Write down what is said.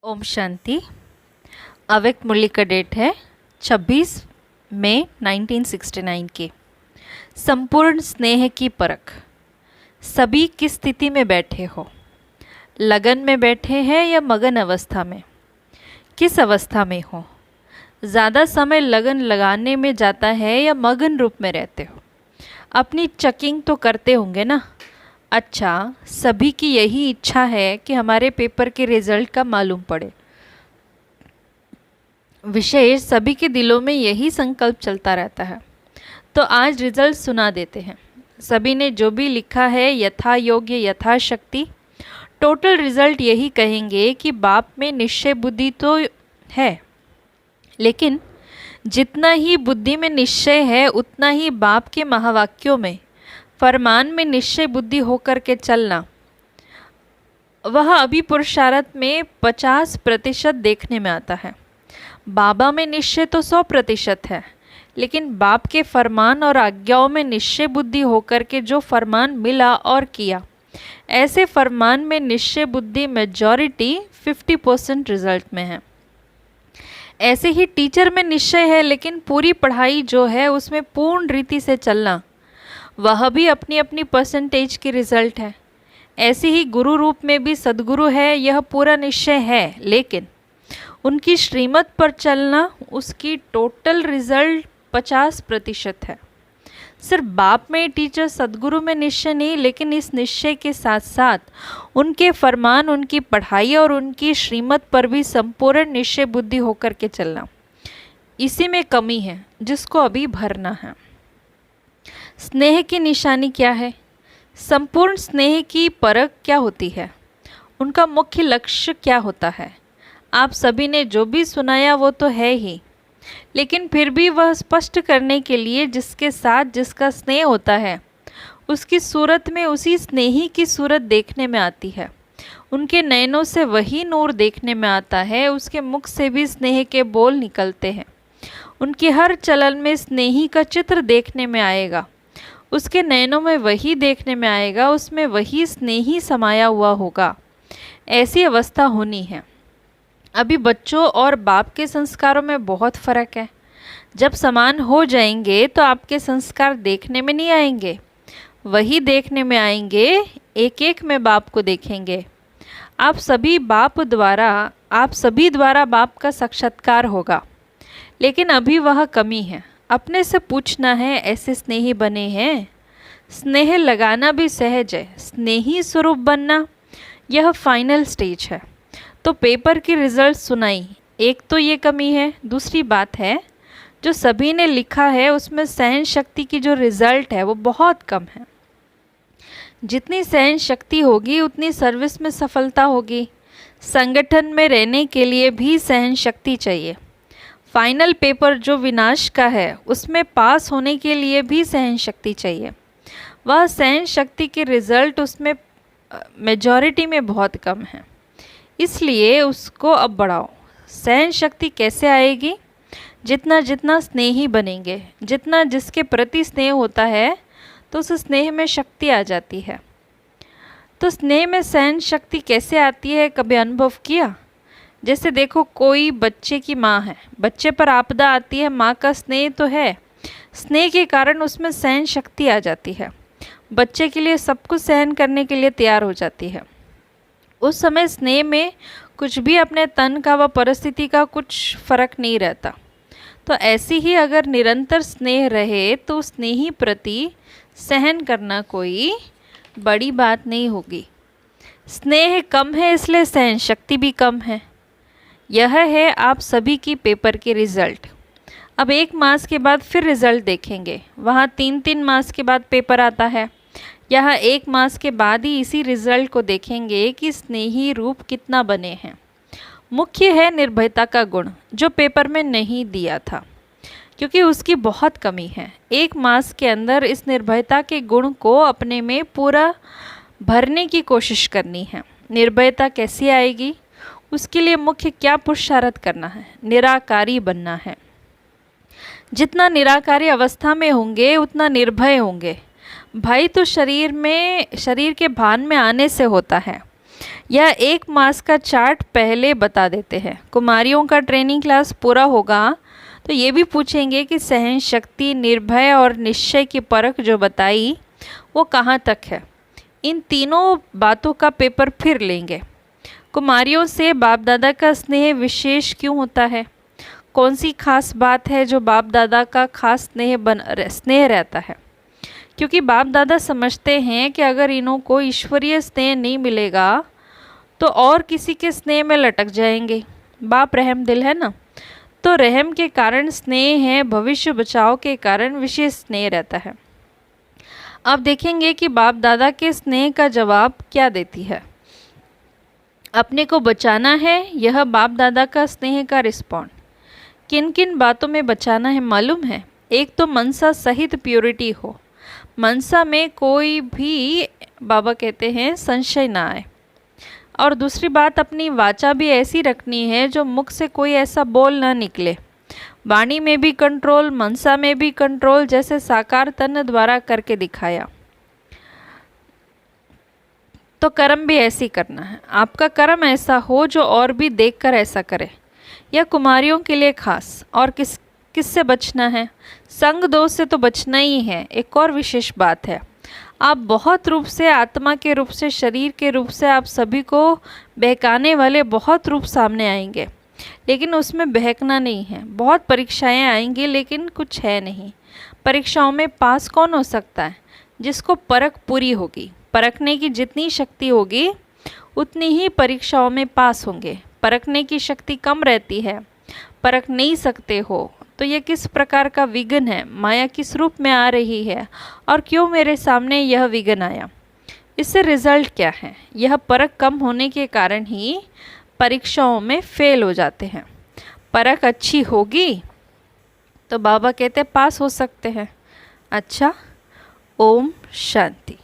ओम शांति। अव्यक्त मूल्य का डेट है 26 मई 1969 की। संपूर्ण स्नेह की परख। सभी किस स्थिति में बैठे हो? लगन में बैठे हैं या मगन अवस्था में? किस अवस्था में हो? ज़्यादा समय लगन लगाने में जाता है या मगन रूप में रहते हो? अपनी चेकिंग तो करते होंगे ना। अच्छा, सभी की यही इच्छा है कि हमारे पेपर के रिजल्ट का मालूम पड़े। विशेष सभी के दिलों में यही संकल्प चलता रहता है। तो आज रिजल्ट सुना देते हैं। सभी ने जो भी लिखा है यथा योग्य यथाशक्ति। टोटल रिजल्ट यही कहेंगे कि बाप में निश्चय बुद्धि तो है, लेकिन जितना ही बुद्धि में निश्चय है उतना ही बाप के महावाक्यों में फरमान में निश्चय बुद्धि होकर के चलना, वह अभी पुरुषार्थ में 50% देखने में आता है। बाबा में निश्चय तो 100% है, लेकिन बाप के फरमान और आज्ञाओं में निश्चय बुद्धि होकर के जो फरमान मिला और किया, ऐसे फरमान में निश्चय बुद्धि मेजॉरिटी 50% रिजल्ट में है। ऐसे ही टीचर में निश्चय है, लेकिन पूरी पढ़ाई जो है उसमें पूर्ण रीति से चलना, वह भी अपनी अपनी परसेंटेज की रिजल्ट है। ऐसे ही गुरु रूप में भी सद्गुरु है, यह पूरा निश्चय है, लेकिन उनकी श्रीमत पर चलना, उसकी टोटल रिजल्ट 50% है। सिर्फ बाप में टीचर सद्गुरु में निश्चय नहीं, लेकिन इस निश्चय के साथ साथ उनके फरमान, उनकी पढ़ाई और उनकी श्रीमत पर भी संपूर्ण निश्चय बुद्धि होकर के चलना, इसी में कमी है जिसको अभी भरना है। स्नेह की निशानी क्या है? संपूर्ण स्नेह की परख क्या होती है? उनका मुख्य लक्ष्य क्या होता है? आप सभी ने जो भी सुनाया वो तो है ही, लेकिन फिर भी वह स्पष्ट करने के लिए जिसके साथ जिसका स्नेह होता है, उसकी सूरत में उसी स्नेही की सूरत देखने में आती है। उनके नयनों से वही नूर देखने में आता है, उसके मुख से भी स्नेह के बोल निकलते हैं। उनके हर चलन में स्नेही का चित्र देखने में आएगा, उसके नयनों में वही देखने में आएगा, उसमें वही स्नेही समाया हुआ होगा। ऐसी अवस्था होनी है। अभी बच्चों और बाप के संस्कारों में बहुत फ़र्क है। जब समान हो जाएंगे तो आपके संस्कार देखने में नहीं आएंगे, वही देखने में आएंगे, एक एक में बाप को देखेंगे। आप सभी द्वारा बाप का साक्षात्कार होगा, लेकिन अभी वह कमी है। अपने से पूछना है, ऐसे स्नेही बने हैं? स्नेह लगाना भी सहज है, स्नेही स्वरूप बनना यह फाइनल स्टेज है। तो पेपर की रिजल्ट सुनाई, एक तो ये कमी है। दूसरी बात है, जो सभी ने लिखा है उसमें सहन शक्ति की जो रिजल्ट है वो बहुत कम है। जितनी सहन शक्ति होगी उतनी सर्विस में सफलता होगी। संगठन में रहने के लिए भी सहन शक्ति चाहिए। फाइनल पेपर जो विनाश का है उसमें पास होने के लिए भी सहन शक्ति चाहिए। वह सहन शक्ति के रिजल्ट उसमें मेजॉरिटी में बहुत कम है, इसलिए उसको अब बढ़ाओ। सहन शक्ति कैसे आएगी? जितना जितना स्नेही बनेंगे, जितना जिसके प्रति स्नेह होता है तो उस स्नेह में शक्ति आ जाती है। तो स्नेह में सहन शक्ति कैसे आती है, कभी अनुभव किया? जैसे देखो, कोई बच्चे की माँ है, बच्चे पर आपदा आती है, माँ का स्नेह तो है, स्नेह के कारण उसमें सहन शक्ति आ जाती है, बच्चे के लिए सब कुछ सहन करने के लिए तैयार हो जाती है। उस समय स्नेह में कुछ भी अपने तन का व परिस्थिति का कुछ फर्क नहीं रहता। तो ऐसी ही अगर निरंतर स्नेह रहे तो स्नेही प्रति सहन करना कोई बड़ी बात नहीं होगी। स्नेह कम है इसलिए सहन शक्ति भी कम है। यह है आप सभी की पेपर की रिज़ल्ट। अब 1 मास के बाद फिर रिज़ल्ट देखेंगे। वहाँ 3-3 मास के बाद पेपर आता है, यहाँ 1 मास के बाद ही इसी रिज़ल्ट को देखेंगे कि स्नेही रूप कितना बने हैं। मुख्य है निर्भयता का गुण, जो पेपर में नहीं दिया था, क्योंकि उसकी बहुत कमी है। 1 मास के अंदर इस निर्भयता के गुण को अपने में पूरा भरने की कोशिश करनी है। निर्भयता कैसी आएगी? उसके लिए मुख्य क्या पुरुषार्थ करना है? निराकारी बनना है। जितना निराकारी अवस्था में होंगे उतना निर्भय होंगे। भय तो शरीर के भान में आने से होता है। यह 1 मास का चार्ट पहले बता देते हैं। कुमारियों का ट्रेनिंग क्लास पूरा होगा तो ये भी पूछेंगे कि सहन शक्ति, निर्भय और निश्चय की परख जो बताई वो कहाँ तक है। इन तीनों बातों का पेपर फिर लेंगे। कुमारियों से बाप दादा का स्नेह विशेष क्यों होता है? कौन सी खास बात है जो बाप दादा का खास स्नेह रहता है? क्योंकि बाप दादा समझते हैं कि अगर इन्हों को ईश्वरीय स्नेह नहीं मिलेगा तो और किसी के स्नेह में लटक जाएंगे। बाप रहम दिल है ना, तो रहम के कारण स्नेह है, भविष्य बचाव के कारण विशेष स्नेह रहता है। अब देखेंगे कि बाप दादा के स्नेह का जवाब क्या देती है। अपने को बचाना है, यह बाप दादा का स्नेह का रिस्पॉन्ड। किन किन बातों में बचाना है मालूम है? एक तो मनसा सहित प्योरिटी हो, मनसा में कोई भी बाबा कहते हैं संशय ना आए। और दूसरी बात, अपनी वाचा भी ऐसी रखनी है जो मुख से कोई ऐसा बोल ना निकले। वाणी में भी कंट्रोल, मनसा में भी कंट्रोल, जैसे साकार तन द्वारा करके दिखाया। तो कर्म भी ऐसी करना है। आपका कर्म ऐसा हो जो और भी देखकर ऐसा करे। यह कुमारियों के लिए खास। और किससे बचना है? संग दोष से तो बचना ही है। एक और विशेष बात है, आप बहुत रूप से, आत्मा के रूप से, शरीर के रूप से आप सभी को बहकाने वाले बहुत रूप सामने आएंगे, लेकिन उसमें बहकना नहीं है। बहुत परीक्षाएं आएंगी लेकिन कुछ है नहीं। परीक्षाओं में पास कौन हो सकता है? जिसको परख पूरी होगी। परखने की जितनी शक्ति होगी उतनी ही परीक्षाओं में पास होंगे। परखने की शक्ति कम रहती है, परख नहीं सकते हो, तो यह किस प्रकार का विघ्न है? माया किस रूप में आ रही है और क्यों मेरे सामने यह विघ्न आया? इससे रिजल्ट क्या है? यह परख कम होने के कारण ही परीक्षाओं में फेल हो जाते हैं। परख अच्छी होगी तो बाबा कहते पास हो सकते हैं। अच्छा, ओम शांति।